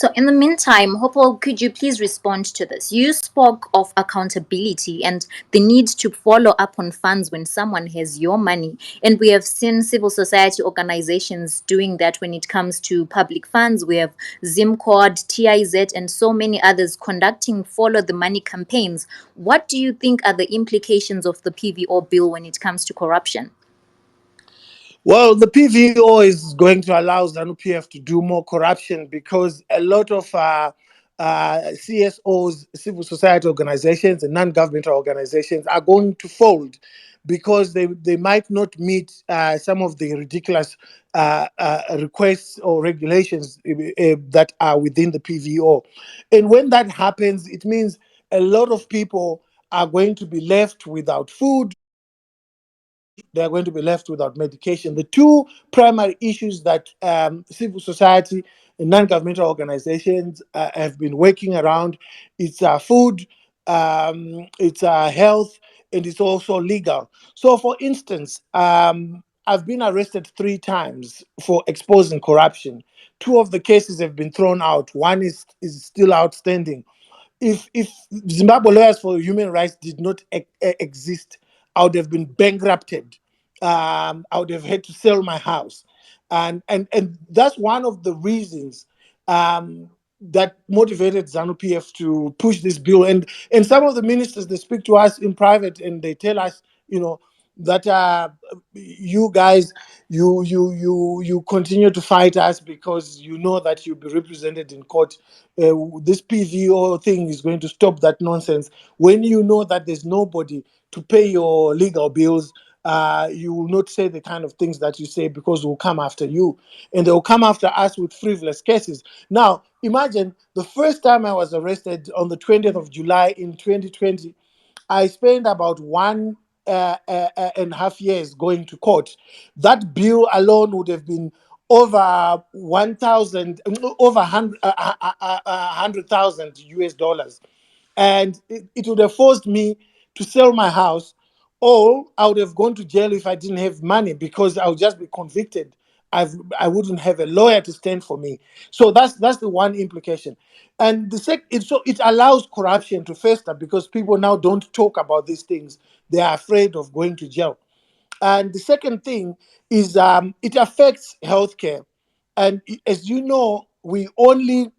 So, in the meantime, Hopewell, could you please respond to this? You spoke of accountability and the need to follow up on funds when someone has your money. And we have seen civil society organizations doing that when it comes to public funds. We have ZimCord, TIZ, and so many others conducting follow the money campaigns. What do you think are the implications of the PVO bill when it comes to corruption? Well, the PVO is going to allow Zanu PF to do more corruption because a lot of CSOs, civil society organizations, and non-governmental organizations are going to fold because they might not meet some of the ridiculous requests or regulations that are within the PVO. And when that happens, it means a lot of people are going to be left without food, they are going to be left without medication. The two primary issues that civil society and non-governmental organizations have been working around, it's food, it's health, and it's also legal. So, for instance, I've been arrested 3 times for exposing corruption. Two of the cases have been thrown out. One is still outstanding. If Zimbabwe Lawyers for Human Rights did not exist, I would have been bankrupted. I would have had to sell my house, and that's one of the reasons that motivated ZANU PF to push this bill. And some of the ministers, they speak to us in private and they tell us, that you guys, you continue to fight us because you know that you'll be represented in court. This PVO thing is going to stop that nonsense. When you know that there's nobody to pay your legal bills, you will not say the kind of things that you say because we'll come after you, and they will come after us with frivolous cases. Now, imagine the first time I was arrested on the 20th of July in 2020. I spent about 1.5 years going to court. That bill alone would have been over 1,000, over 100,000 US dollars. And it would have forced me to sell my house, or I would have gone to jail if I didn't have money because I would just be convicted. I wouldn't have a lawyer to stand for me. So that's the one implication. And the second, so it allows corruption to fester because people now don't talk about these things. They are afraid of going to jail. And the second thing is it affects healthcare. And as you know, we only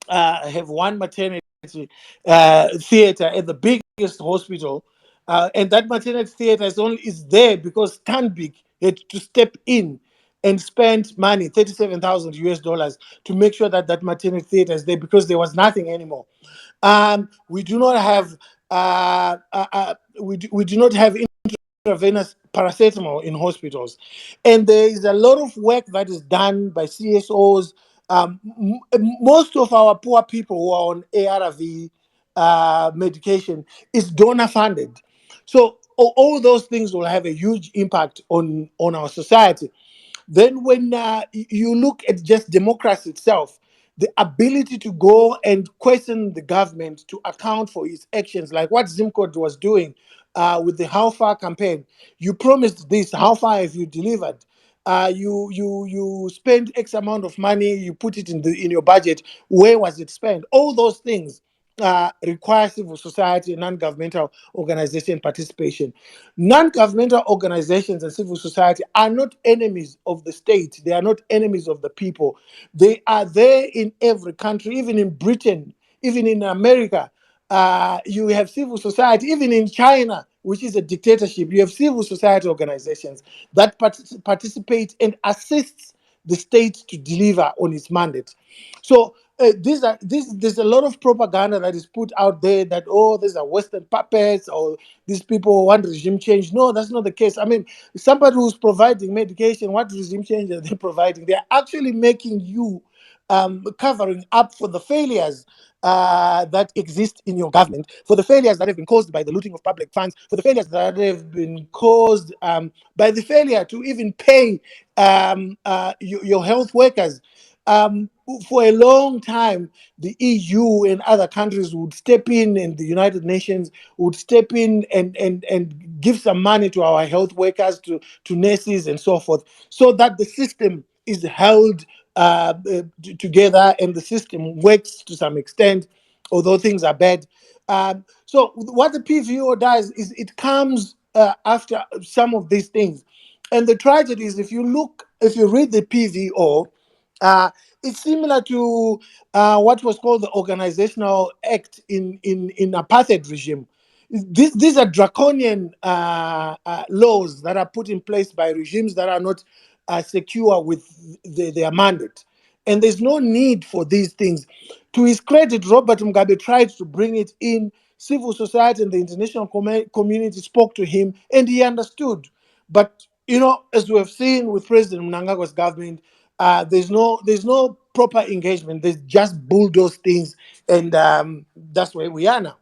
have one maternity theater at the biggest hospital, and that maternity theater is there because Stanbic had to step in and spend money, 37,000 US dollars, to make sure that that maternity theater is there because there was nothing anymore. We do not have we do not have intravenous paracetamol in hospitals. And there is a lot of work that is done by CSOs. Most of our poor people who are on ARV medication is donor funded. So all those things will have a huge impact on our society. Then, when you look at just democracy itself, the ability to go and question the government to account for its actions, like what Zimcode was doing with the How Far campaign. You promised this, how far have you delivered? You spend X amount of money, you put it in your budget. Where was it spent? All those things require civil society and non-governmental organization participation. Non-governmental organizations and civil society are not enemies of the state. They are not enemies of the people. They are there in every country, even in Britain, even in America. You have civil society, even in China, which is a dictatorship. You have civil society organizations that participate and assist the state to deliver on its mandate. So there's a lot of propaganda that is put out there that, oh, these are Western puppets, or these people want regime change. No, that's not the case. I mean, somebody who's providing medication, what regime change are they providing? They're actually making you covering up for the failures that exist in your government, for the failures that have been caused by the looting of public funds, for the failures that have been caused by the failure to even pay your health workers. For a long time, the EU and other countries would step in, and the United Nations would step in and give some money to our health workers, to nurses, and so forth, so that the system is held together, and the system works to some extent, although things are bad. So what the PVO does is it comes after some of these things. And the tragedy is, if you read the PVO, uh, it's similar to what was called the Organizational Act in apartheid regime. These are draconian laws that are put in place by regimes that are not secure with their mandate. And there's no need for these things. To his credit, Robert Mugabe tried to bring it in. Civil society and the international community spoke to him, and he understood. But as we have seen with President Mnangagwa's government, there's no proper engagement. There's just bulldoze things, and that's where we are now.